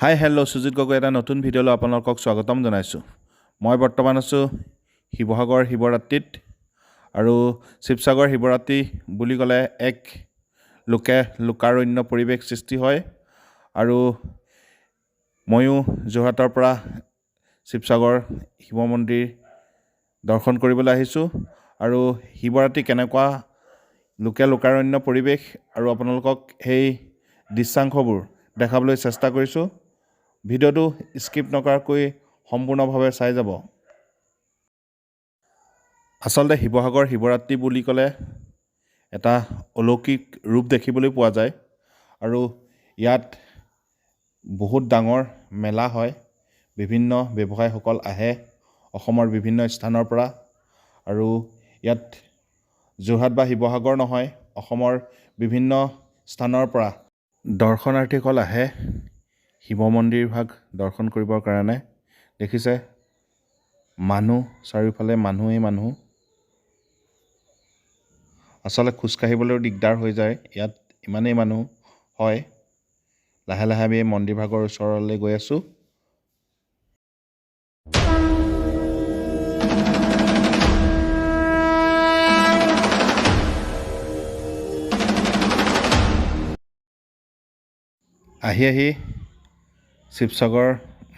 Hi hello' Sujit Gogoi এটা নতুন ভিডিঅ'লৈ আপোনালোকক স্বাগতম জনাইছোঁ। মই বৰ্তমান আছোঁ শিৱসাগৰ শিৱৰাত্ৰিত আৰু শিৱসাগৰ শিৱৰাত্ৰি বুলি ক'লে এক লোকাৰণ্য পৰিৱেশ সৃষ্টি হয় আৰু ময়ো যোৰহাটৰ পৰা শিৱসাগৰ শিৱ মন্দিৰ দৰ্শন কৰিবলৈ আহিছোঁ আৰু শিৱৰাত্ৰি কেনেকুৱা লোকাৰণ্য পৰিৱেশ আৰু আপোনালোকক সেই দৃশ্যাংশবোৰ দেখাবলৈ চেষ্টা কৰিছোঁ। ভিডিঅ'টো স্কিপ নকৰাকৈ সম্পূৰ্ণভাৱে চাই যাব। আচলতে শিৱসাগৰ শিৱৰাত্ৰি বুলি ক'লে এটা অলৌকিক ৰূপ দেখিবলৈ পোৱা যায় আৰু ইয়াত বহুত ডাঙৰ মেলা হয়। বিভিন্ন ব্যৱসায়ীসকল আহে অসমৰ বিভিন্ন স্থানৰ পৰা আৰু ইয়াত যোৰহাট বা শিৱসাগৰ নহয়, অসমৰ বিভিন্ন স্থানৰ পৰা দৰ্শনাৰ্থীসকল আহে শিৱ মন্দিৰভাগ দৰ্শন কৰিবৰ কাৰণে। দেখিছে মানুহ, চাৰিওফালে মানুহেই মানুহ। আচলতে খোজকাঢ়িবলৈও দিগদাৰ হৈ যায়, ইয়াত ইমানেই মানুহ হয়। লাহে লাহে আমি মন্দিৰভাগৰ ওচৰলৈ গৈ আছোঁ। আহি শিৱসাগৰ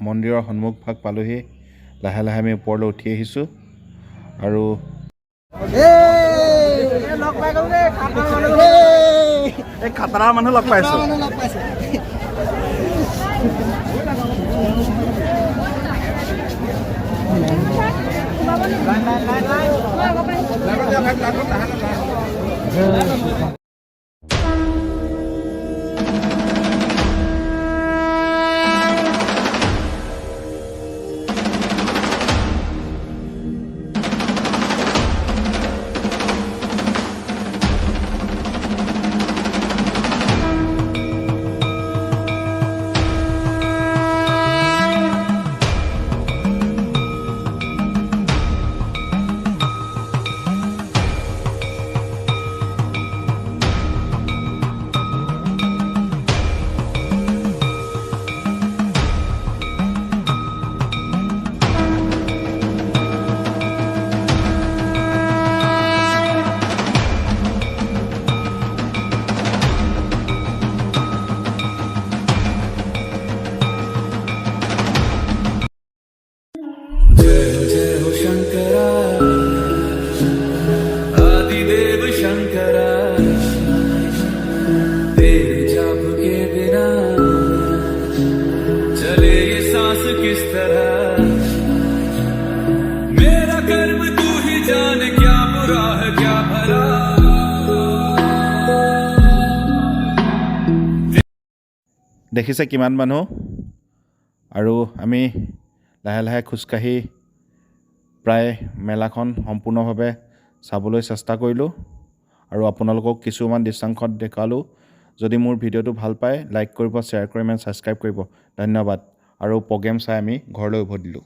মন্দিৰৰ সন্মুখভাগ পালোহি। লাহে লাহে আমি ওপৰলৈ উঠি আহিছোঁ আৰু খাতৰা মানুহ লগ পাইছোঁ। দেখিছে কিমান মানুহ আৰু আমি লাহে লাহে খোজকাঢ়ি প্ৰায় মেলাখন সম্পূৰ্ণভাৱে চাবলৈ চেষ্টা কৰিলোঁ আৰু আপোনালোকক কিছুমান দৃশ্যাংশ দেখালোঁ। যদি মোৰ ভিডিঅ'টো ভাল পায় লাইক কৰিব, শ্বেয়াৰ কৰিব, ছাবস্ক্ৰাইব কৰিব। ধন্যবাদ আৰু প্ৰগ্ৰেম চাই আমি ঘৰলৈ উভতিলোঁ।